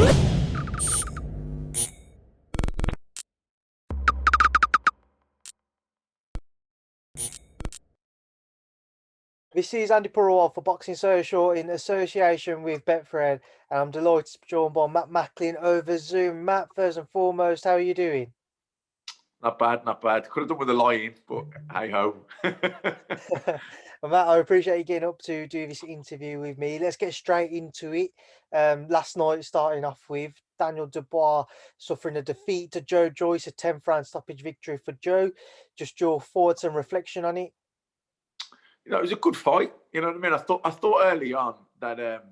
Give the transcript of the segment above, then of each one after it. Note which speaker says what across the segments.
Speaker 1: This is Andy Purewal for Boxing Social in association with Betfred, and I'm delighted to be joined by Matt Macklin over Zoom. Matt, first and foremost, how are you doing?
Speaker 2: Not bad, not bad. Could have done with a lie-in, but hey ho.
Speaker 1: Well, Matt, I appreciate you getting up to do this interview with me. Let's get straight into it. Last night, starting off with Daniel Dubois suffering a defeat to Joe Joyce, a 10th round stoppage victory for Joe. Just your thoughts and reflection on it.
Speaker 2: It was a good fight. You know what I mean? I thought early on that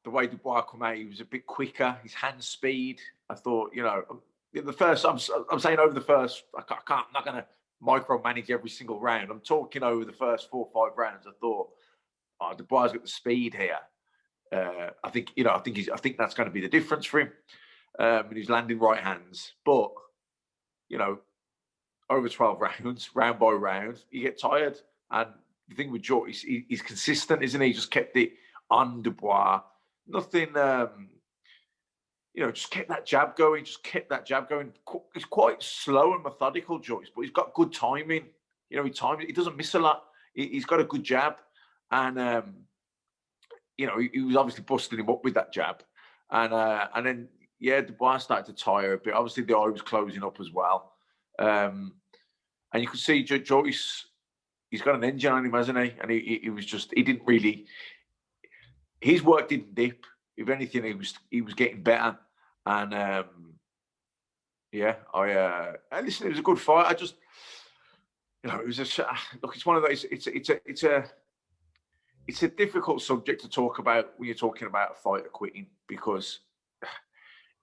Speaker 2: the way Dubois come out, he was a bit quicker. His hand speed. I thought, the first. I'm saying over the first. I'm not going to micromanage every single round. I'm talking over the first 4 or 5 rounds. I thought, Dubois got the speed here. I think that's going to be the difference for him. And he's landing right hands, but over 12 rounds, round by round, you get tired. And the thing with Joyce, he's consistent, isn't he? He just kept it on Dubois. Nothing, just kept that jab going. He's quite slow and methodical, Joyce, but he's got good timing. He times it. He doesn't miss a lot. He's got a good jab. And, he was obviously busting him up with that jab. And then, Dubois started to tire a bit. Obviously, the eye was closing up as well. And you could see Joyce, he's got an engine on him, hasn't he? And he didn't really, his work didn't dip. If anything, he was getting better. And listen, it was a good fight. I just, it was it's one of those. It's a difficult subject to talk about when you're talking about a fighter quitting, because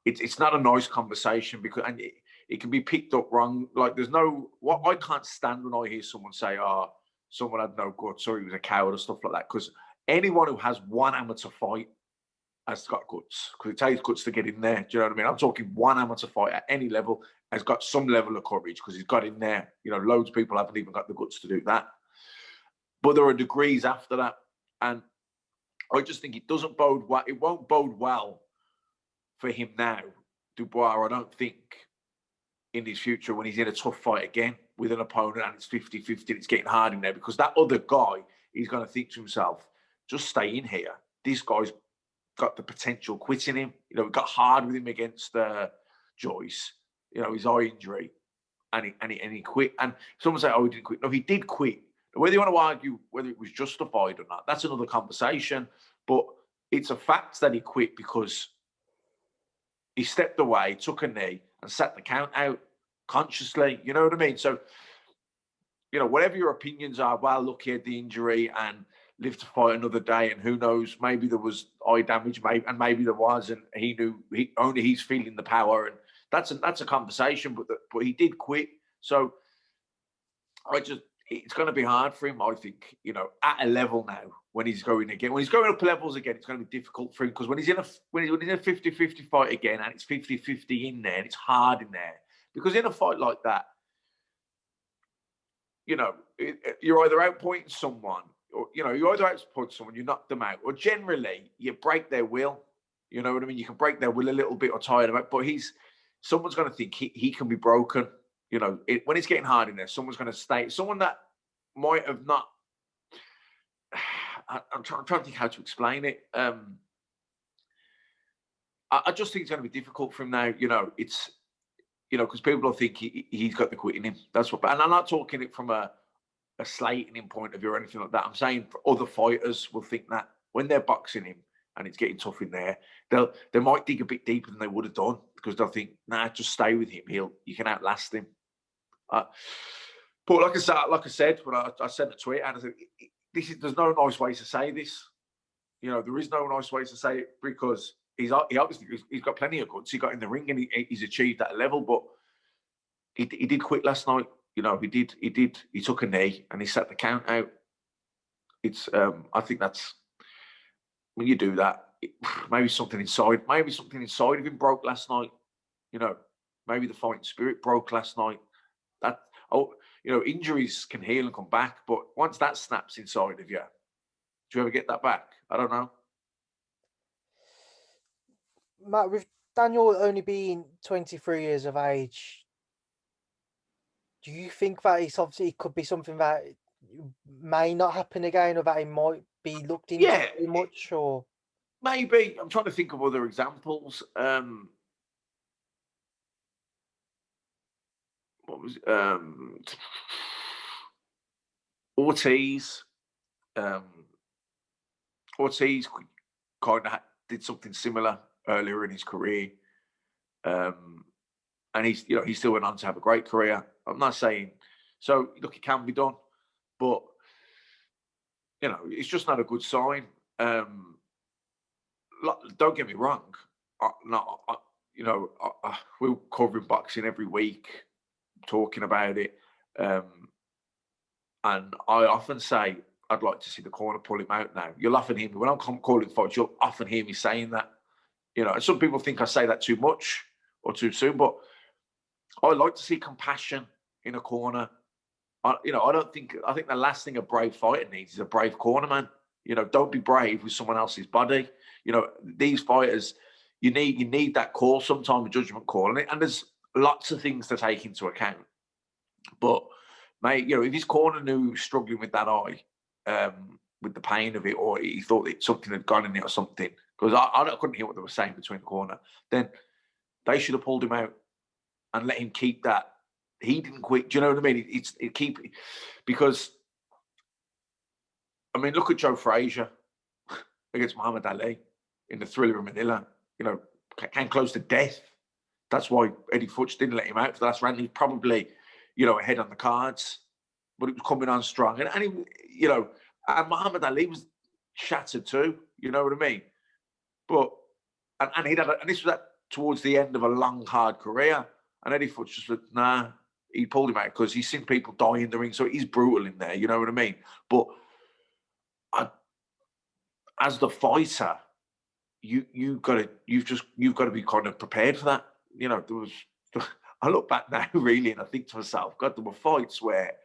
Speaker 2: it's not a nice conversation, because it can be picked up wrong. Like what I can't stand when I hear someone say, someone had no guts or he was a coward or stuff like that. Because anyone who has one amateur fight has got guts, because it takes guts to get in there. Do you know what I mean? I'm talking one amateur fight at any level has got some level of courage, because he's got in there. Loads of people haven't even got the guts to do that. But there are degrees after that. And I just think it doesn't bode well. It won't bode well for him now, Dubois, I don't think, in his future when he's in a tough fight again with an opponent and it's 50-50 and it's getting hard in there, because that other guy, he's going to think to himself, just stay in here. This guy's got the potential quitting him. It got hard with him against Joyce, his eye injury, and he quit. And someone say, he didn't quit. No, he did quit. Whether you want to argue whether it was justified or not, that's another conversation. But it's a fact that he quit because he stepped away, took a knee, and sat the count out consciously. You know what I mean? So, whatever your opinions are, well, look, he had the injury and lived to fight another day, and who knows, maybe there was eye damage, maybe there was, and he knew only he's feeling the power, and that's a conversation. But he did quit. So it's going to be hard for him, I think, at a level now when he's going again. When he's going up levels again, it's going to be difficult for him, because when he's in a 50-50 fight again and it's 50-50 in there and it's hard in there, because in a fight like that, you're either outpointing someone or, you either outpoint someone, you knock them out, or generally you break their will. You know what I mean? You can break their will a little bit or tire them out, but someone's going to think he can be broken. When it's getting hard in there, someone's going to stay. Someone that might have not. I'm trying to think how to explain it. I just think it's going to be difficult for him now. It's because people will think he's got the quit in him. That's what. And I'm not talking it from a slating him point of view or anything like that. I'm saying for other fighters will think that when they're boxing him and it's getting tough in there, they might dig a bit deeper than they would have done, because they'll think, nah, just stay with him. You can outlast him. But like I said, when I sent a tweet and I said, there's no nice way to say this. There is no nice way to say it, because he's got plenty of guts. He got in the ring and he's achieved that level. But he did quit last night. He took a knee and he set the count out. It's I think that's when you do that. Maybe something inside of him broke last night. Maybe the fighting spirit broke last night. Injuries can heal and come back, but once that snaps inside of you, do you ever get that back? I don't know.
Speaker 1: Matt, with Daniel only being 23 years of age, do you think that it's obviously it could be something that may not happen again, or that it might be looked into
Speaker 2: Yeah,
Speaker 1: too much, or
Speaker 2: maybe. I'm trying to think of other examples. What was Ortiz? Um, Ortiz kind of did something similar earlier in his career, and he still went on to have a great career. I'm not saying so. Look, it can be done, but it's just not a good sign. Don't get me wrong. We're covering boxing every week, talking about it, and I often say I'd like to see the corner pull him out now. You'll often hear me when I'm calling fights. You'll often hear me saying that. And some people think I say that too much or too soon, but I like to see compassion in a corner. I think the last thing a brave fighter needs is a brave corner man. Don't be brave with someone else's body. These fighters, you need that call, sometimes a judgment call, and there's lots of things to take into account. But mate, if his corner knew he was struggling with that eye, with the pain of it, or he thought that something had gone in it or something, because I couldn't hear what they were saying between the corner, then they should have pulled him out and let him keep that. He didn't quit. Do you know what I mean? Because look at Joe Frazier against Muhammad Ali in the Thriller of Manila. Came close to death. That's why Eddie Futch didn't let him out for the last round. He's probably, ahead on the cards, but it was coming on strong. And and Muhammad Ali was shattered too. You know what I mean? But and this was towards the end of a long, hard career. And Eddie Futch just said, nah. He pulled him out because he's seen people die in the ring, so he's brutal in there. You know what I mean? But as the fighter, you've got to be kind of prepared for that. There was. I look back now really, and I think to myself, God, there were fights where,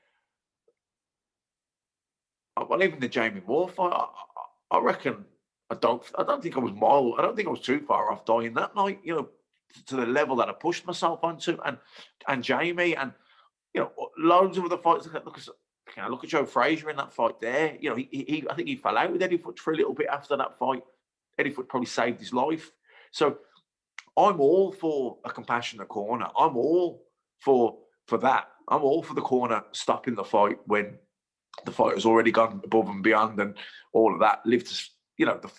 Speaker 2: well, even the Jamie Moore fight, I reckon I don't think I was mild. I don't think I was too far off dying that night. To the level that I pushed myself onto, and Jamie, and loads of other fights. Look at Joe Frazier in that fight there. I think he fell out with Eddie Futch for a little bit after that fight. Eddie Futch probably saved his life. So I'm all for a compassionate corner. I'm all for that. I'm all for the corner stopping the fight when the fight has already gone above and beyond and all of that. The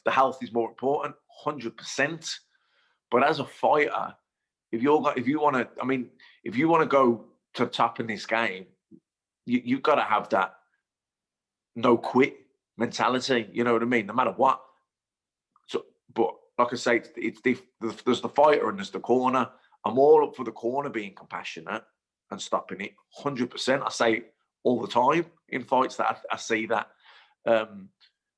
Speaker 2: health is more important, 100%. But as a fighter, if you want to go to the top in this game, you've got to have that no quit mentality. You know what I mean? No matter what. So, but like I say, there's the fighter and there's the corner. I'm all up for the corner being compassionate and stopping it, 100%. I say it all the time in fights that I see that.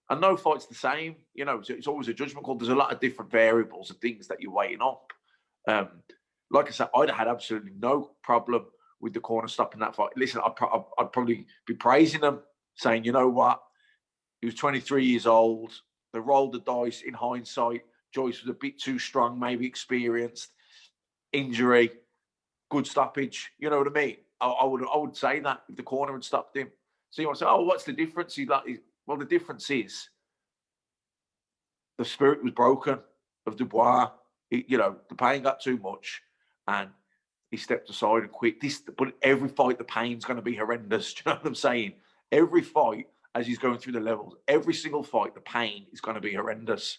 Speaker 2: And no fight's the same. It's always a judgment call. There's a lot of different variables and things that you're weighing up. Like I said, I'd have had absolutely no problem with the corner stopping that fight. Listen, I'd probably be praising them, saying, you know what, he was 23 years old. They rolled the dice in hindsight. Joyce was a bit too strong, maybe experienced. Injury, good stoppage. You know what I mean? I would say that if the corner had stopped him. So you want to say, oh, what's the difference? Well, the difference is the spirit was broken of Dubois. The pain got too much, and he stepped aside and quit. But every fight, the pain's going to be horrendous. Do you know what I'm saying? Every fight, as he's going through the levels, every single fight, the pain is going to be horrendous.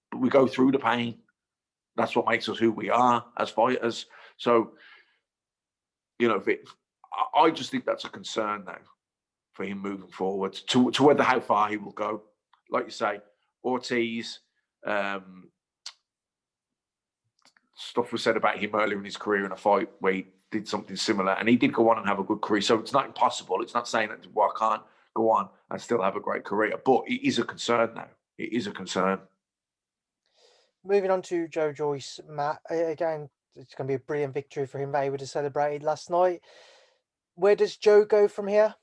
Speaker 2: But we go through the pain. That's what makes us who we are as fighters. So, I just think that's a concern now for him moving forward to whether how far he will go. Like you say, Ortiz, stuff was said about him earlier in his career in a fight where he did something similar, and he did go on and have a good career. So it's not impossible. It's not saying that I can't go on and still have a great career, but it is a concern now. It is a concern.
Speaker 1: moving on to Joe Joyce, Matt. Again, it's going to be a brilliant victory for him that he would have celebrated last night. Where does Joe go from here?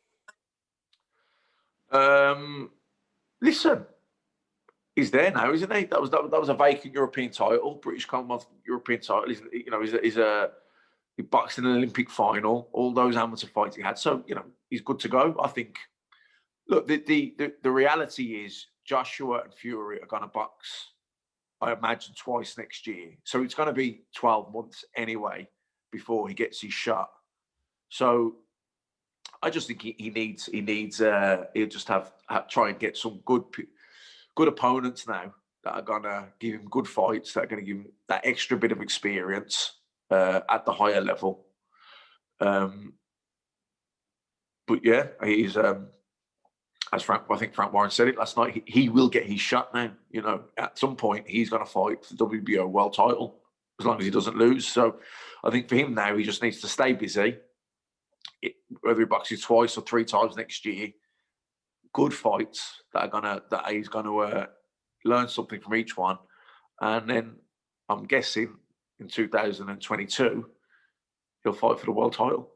Speaker 2: Listen, He's there now, isn't he? That was a vacant European title, British Commonwealth European title. He boxed in an Olympic final. All those amateur fights he had, so he's good to go. I think. Look, the reality is Joshua and Fury are going to box, I imagine, twice next year. So it's going to be 12 months anyway before he gets his shot. So I just think he'll just have try and get some good opponents now that are going to give him good fights, that are going to give him that extra bit of experience at the higher level. But yeah, he's as I think Frank Warren said it last night. He will get his shot now. At some point he's going to fight for the WBO world title as long as he doesn't lose. So I think for him now, he just needs to stay busy. Whether he boxes twice or 3 times next year, good fights that he's gonna learn something from each one, and then I'm guessing in 2022 he'll fight for the world title.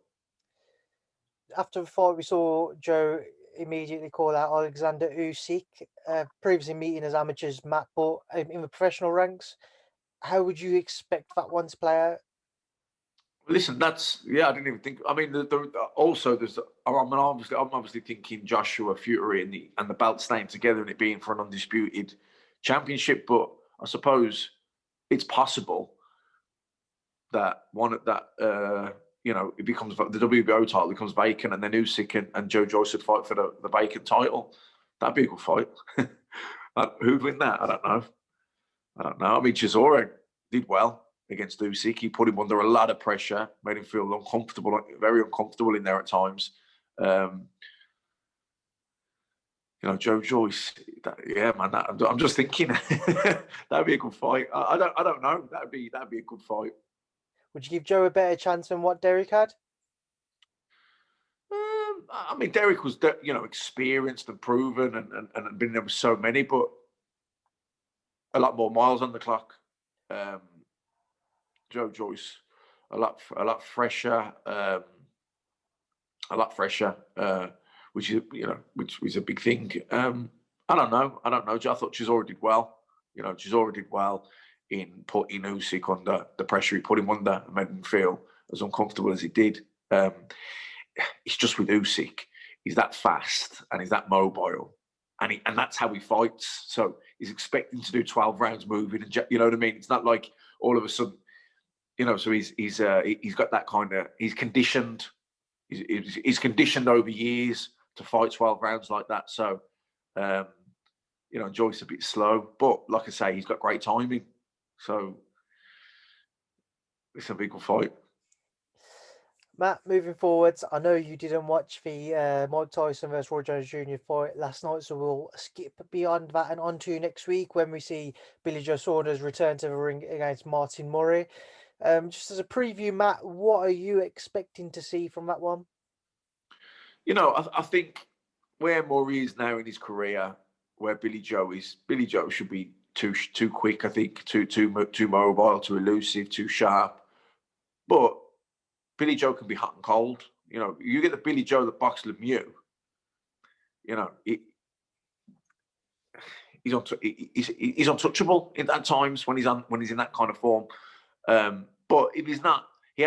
Speaker 1: After the fight, we saw Joe immediately call out Alexander Usyk, previously meeting as amateurs, Matt, but in the professional ranks. How would you expect that one to play out?
Speaker 2: Listen, I didn't even think. I mean, also there's. I'm obviously thinking Joshua Fury and the belt staying together and it being for an undisputed championship. But I suppose it's possible that it becomes the WBO title becomes vacant, and then Usyk and Joe Joyce would fight for the vacant title. That'd be a good fight. Who'd win that? I don't know. I mean, Chisora did well against Usyk. He put him under a lot of pressure, made him feel uncomfortable, very uncomfortable in there at times. Joe Joyce, man. I'm just thinking that'd be a good fight. I don't know. That'd be a good fight.
Speaker 1: Would you give Joe a better chance than what Derek had?
Speaker 2: I mean, Derek was experienced and proven and been there with so many, but a lot more miles on the clock. Joe Joyce, a lot fresher, which is a big thing. I don't know. I thought Chisora did well. Chisora did well in putting Usyk under the pressure he put him under and made him feel as uncomfortable as he did. It's just with Usyk, he's that fast and he's that mobile, and that's how he fights. So he's expecting to do 12 rounds moving, and you know what I mean. It's not like all of a sudden. So he's got that kind of. He's conditioned. He's conditioned over years to fight 12 rounds like that. So, Joyce a bit slow, but like I say, he's got great timing. So it's a big fight.
Speaker 1: Matt, moving forwards, I know you didn't watch the Mike Tyson versus Roy Jones Jr. fight last night, so we'll skip beyond that and on to next week when we see Billy Joe Saunders return to the ring against Martin Mori. Just as a preview, Matt, what are you expecting to see from that one?
Speaker 2: I think where Mori is now in his career, where Billy Joe should be too quick. I think too mobile, too elusive, too sharp. But Billy Joe can be hot and cold. You get the Billy Joe that boxed Lemieux. He's untouchable at times when he's in that kind of form. But if he's not, he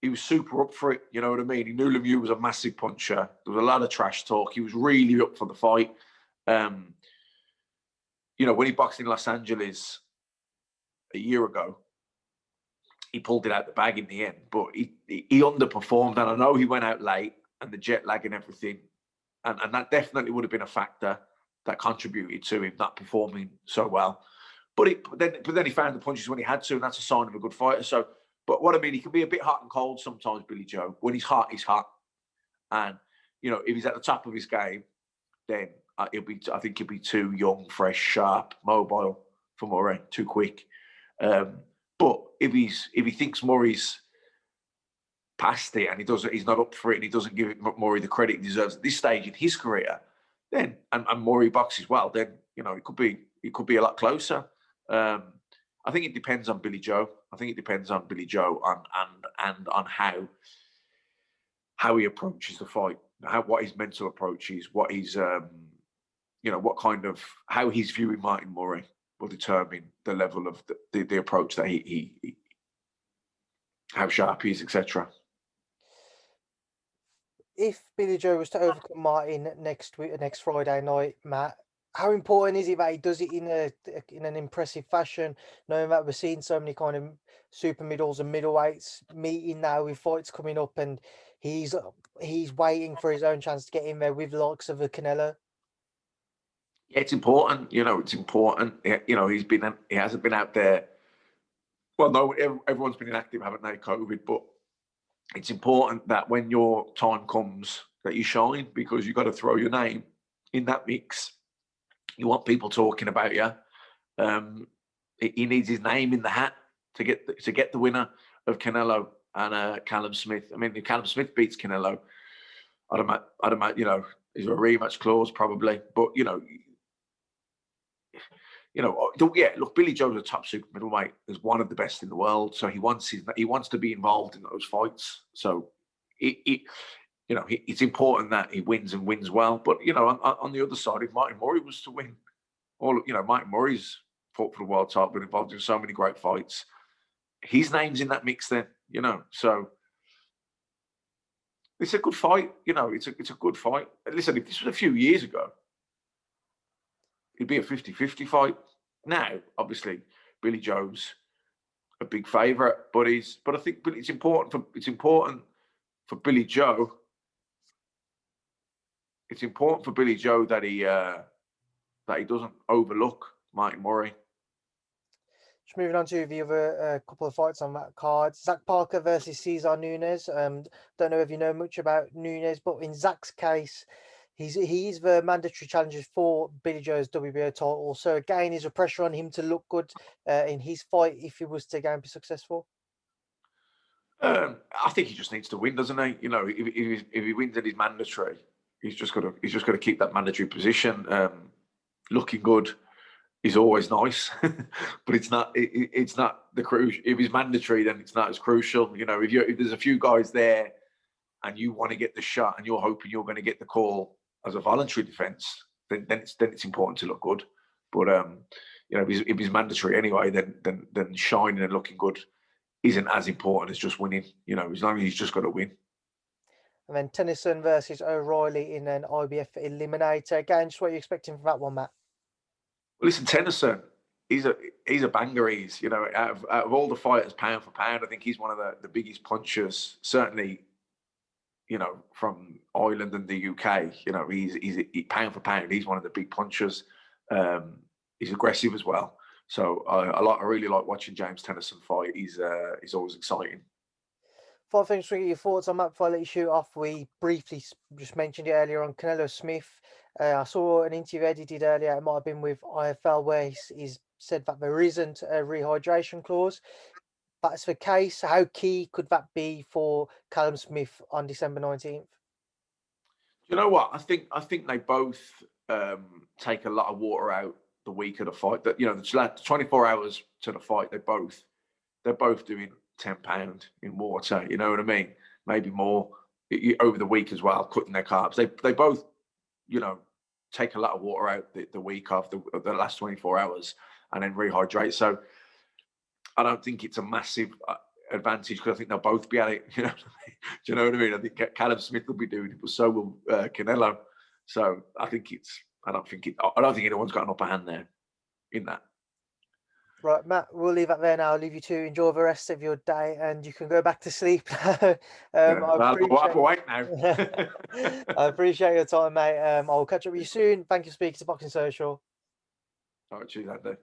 Speaker 2: was super up for it. You know what I mean? He knew Lemieux was a massive puncher. There was a lot of trash talk. He was really up for the fight. When he boxed in Los Angeles a year ago, he pulled it out the bag in the end. But he underperformed, and I know he went out late and the jet lag and everything, and that definitely would have been a factor that contributed to him not performing so well. But then he found the punches when he had to, and that's a sign of a good fighter. So, but what I mean, he can be a bit hot and cold sometimes, Billy Joe. When he's hot, he's hot. And, if he's at the top of his game, then I think he'll be too young, fresh, sharp, mobile for Murray, too quick. But if he thinks Murray's past it and he's not up for it and he doesn't give Murray the credit he deserves at this stage in his career, then and Murray boxes well, then it could be a lot closer. I think it depends on Billy Joe. And on how he approaches the fight, what his mental approach is, what his what kind of how he's viewing Martin Mori will determine the level of the approach that he how sharp he is, etc.
Speaker 1: If Billy Joe was to overcome Martin next week, next Friday night, Matt, how important is it that he does it in an impressive fashion, knowing that we're seeing so many kind of super middles and middleweights meeting now with fights coming up, and he's waiting for his own chance to get in there with the likes of a Canelo?
Speaker 2: Yeah, it's important. It's important. He hasn't been out there. Well, no, everyone's been inactive, haven't they? COVID, but it's important that when your time comes that you shine, because you've got to throw your name in that mix. You want people talking about you. He needs his name in the hat to get the winner of Canelo and Callum Smith. I mean, if Callum Smith beats Canelo, I'd imagine, is a rematch clause probably. But look, Billy Joe's a top super middleweight. Is one of the best in the world. So he wants to be involved in those fights. So it's important that he wins and wins well. But on the other side, if Martin Mori was to win, Martin Mori's fought for the world title, been involved in so many great fights. His name's in that mix then, so it's a good fight. It's a good fight. Listen, if this was a few years ago, it'd be a 50-50 fight. Now, obviously, Billy Joe's a big favourite, but I think it's important for Billy Joe. It's important for Billy Joe that he doesn't overlook Martin Mori.
Speaker 1: Just moving on to the other couple of fights on that card. Zach Parker versus Cesar Nunes. Don't know if you know much about Nunes, but in Zach's case, he's the mandatory challenger for Billy Joe's WBO title. So again, is a pressure on him to look good in his fight if he was to again be successful?
Speaker 2: I think he just needs to win, doesn't he? If he wins and he's mandatory, he's just got to keep that mandatory position. Looking good is always nice, but it's not the crucial. If he's mandatory, then it's not as crucial. If there's a few guys there and you want to get the shot and you're hoping you're going to get the call as a voluntary defence, then it's important to look good. But if he's mandatory anyway, then shining and looking good isn't as important as just winning. As long as he's just got to win.
Speaker 1: And then Tennyson versus O'Reilly in an IBF eliminator. Again, just what you're expecting from that one, Matt?
Speaker 2: Well, listen, Tennyson, he's a banger. He's out of all the fighters, pound for pound, I think he's one of the biggest punchers. Certainly, from Ireland and the UK. He's pound for pound. He's one of the big punchers. He's aggressive as well. So I really like watching James Tennyson fight. He's always exciting.
Speaker 1: Five things to get your thoughts on, Matt, before I let you shoot off. We briefly just mentioned it earlier on Canelo Smith. I saw an interview Eddie did earlier. It might have been with IFL where he's said that there isn't a rehydration clause. That's the case. How key could that be for Callum Smith on December 19th?
Speaker 2: You know what? I think they both take a lot of water out the week of the fight. That the 24 hours to the fight, they're both doing 10 pound in water. You know what I mean? Maybe more over the week as well, cutting their carbs. They both, take a lot of water out the week after the last 24 hours and then rehydrate. So I don't think it's a massive advantage because I think they'll both be at it. Do you know what I mean? I think Callum Smith will be doing it, but so will Canelo. So I don't think anyone's got an upper hand there in that.
Speaker 1: Right, Matt, we'll leave that there now. I'll leave you to enjoy the rest of your day and you can go back to sleep. I appreciate your time, mate. I'll catch up with you soon. Thank you for speaking to Boxing Social.
Speaker 2: All right, cheers, Andi.